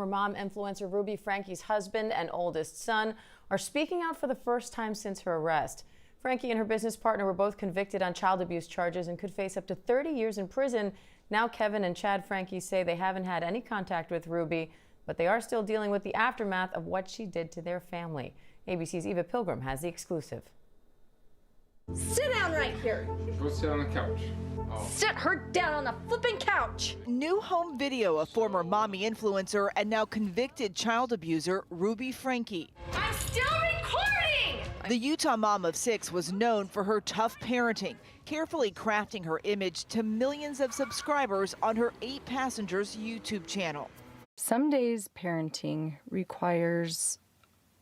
mom influencer Ruby Franke's husband and oldest son are speaking out for the first time since her arrest. Franke and her business partner were both convicted on child abuse charges and could face up to 30 years in prison. Now Kevin and Chad Franke say they haven't had any contact with Ruby, but they are still dealing with the aftermath of what she did to their family. ABC's Eva Pilgrim has the exclusive. Sit down right here. Go sit on the couch. Oh. Sit her down on the flipping couch. New home video of former mommy influencer and now convicted child abuser Ruby Franke. I'm still recording! The Utah mom of 6 was known for her tough parenting, carefully crafting her image to millions of subscribers on her 8 passengers YouTube channel. Some days parenting requires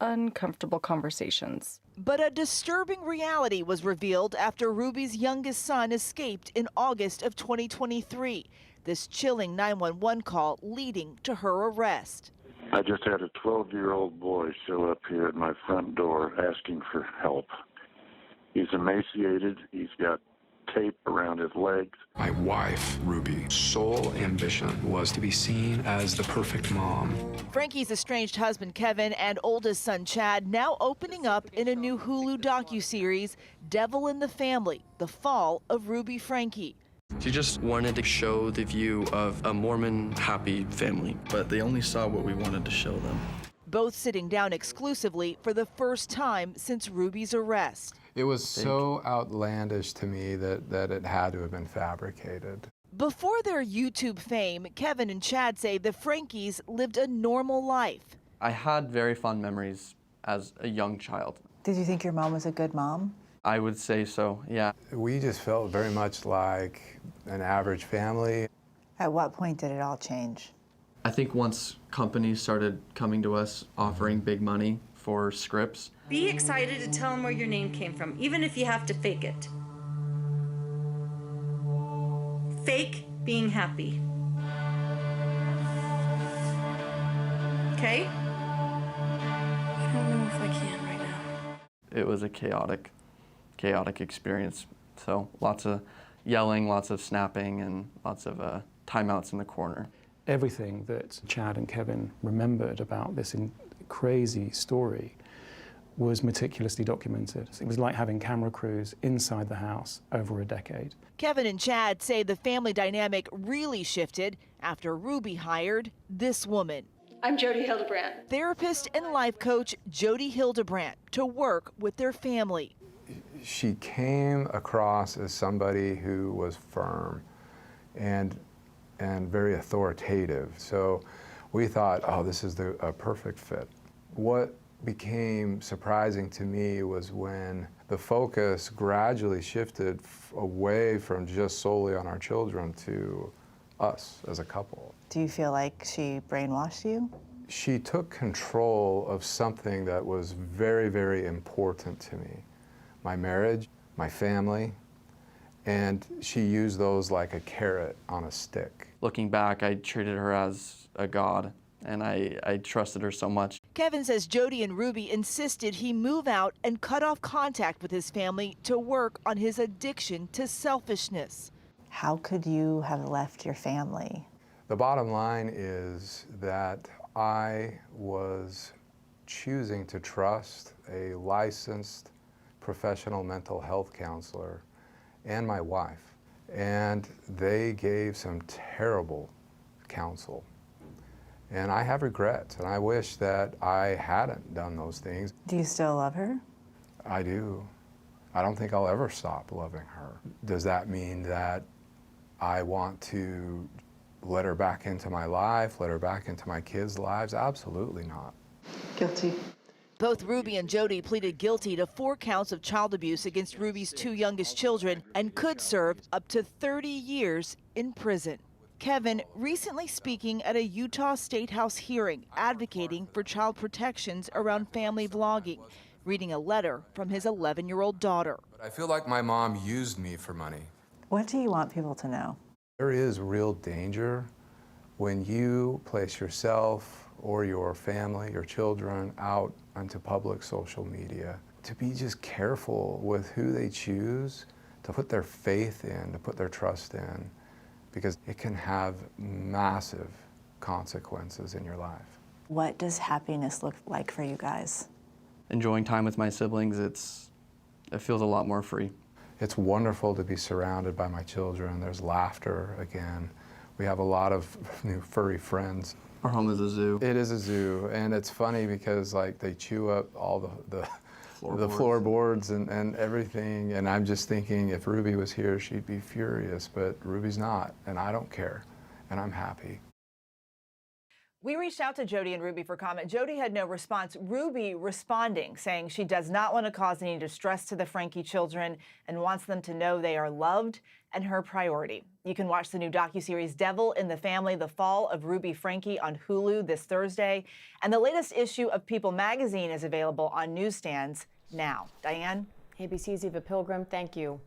uncomfortable conversations. But a disturbing reality was revealed after Ruby's youngest son escaped in August of 2023. This chilling 911 call leading to her arrest. I just had a 12-year-old boy show up here at my front door asking for help. He's emaciated. He's got tape around his legs. My wife, Ruby's sole ambition was to be seen as the perfect mom. Franke's estranged husband Kevin and oldest son Chad now opening up in a new Hulu docuseries, Devil in the Family: The Fall of Ruby Franke. She just wanted to show the view of a Mormon happy family. But they only saw what we wanted to show them. Both sitting down exclusively for the first time since Ruby's arrest. It was so outlandish to me that it had to have been fabricated. Before their YouTube fame, Kevin and Chad say the Frankes lived a normal life. I had very fond memories as a young child. Did you think your mom was a good mom? I would say so, yeah. We just felt very much like an average family. At what point did it all change? I think once companies started coming to us offering big money for scripts. Be excited to tell them where your name came from, even if you have to fake it. Fake being happy. Okay? I don't know if I can right now. It was a chaotic experience. So lots of yelling, lots of snapping, and lots of timeouts in the corner. Everything that Chad and Kevin remembered about this crazy story was meticulously documented. It was like having camera crews inside the house over a decade. Kevin and Chad say the family dynamic really shifted after Ruby hired this woman. I'm Jody Hildebrandt. Therapist and life coach Jody Hildebrandt to work with their family. She came across as somebody who was firm and very authoritative. So we thought, oh, this is a perfect fit. What became surprising to me was when the focus gradually shifted away from just solely on our children to us as a couple. Do you feel like she brainwashed you? She took control of something that was very, very important to me. My marriage, my family, and she used those like a carrot on a stick. Looking back, I treated her as a god, and I trusted her so much. Kevin says Jody and Ruby insisted he move out and cut off contact with his family to work on his addiction to selfishness. How could you have left your family? The bottom line is that I was choosing to trust a licensed professional mental health counselor and my wife, and they gave some terrible counsel. And I have regrets, and I wish that I hadn't done those things. Do you still love her? I do. I don't think I'll ever stop loving her. Does that mean that I want to let her back into my life, let her back into my kids' lives? Absolutely not. Guilty. Both Ruby and Jody pleaded guilty to 4 counts of child abuse against Ruby's 2 youngest children and could serve up to 30 years in prison. Kevin recently speaking at a Utah State House hearing advocating for child protections around family vlogging, reading a letter from his 11-year-old daughter. I feel like my mom used me for money. What do you want people to know? There is real danger when you place yourself or your family, your children out onto public social media, to be just careful with who they choose to put their faith in, to put their trust in, because it can have massive consequences in your life. What does happiness look like for you guys? Enjoying time with my siblings, it feels a lot more free. It's wonderful to be surrounded by my children. There's laughter again. We have a lot of new furry friends. Our home is a zoo. It is a zoo, and it's funny because like they chew up all the floorboards and everything, and I'm just thinking if Ruby was here, she'd be furious, but Ruby's not, and I don't care, and I'm happy. We reached out to Jody and Ruby for comment. Jody had no response. Ruby responding, saying she does not want to cause any distress to the Franke children and wants them to know they are loved and her priority. You can watch the new docuseries Devil in the Family, The Fall of Ruby Franke on Hulu this Thursday. And the latest issue of People magazine is available on newsstands now. Diane? ABC's Eva Pilgrim, thank you.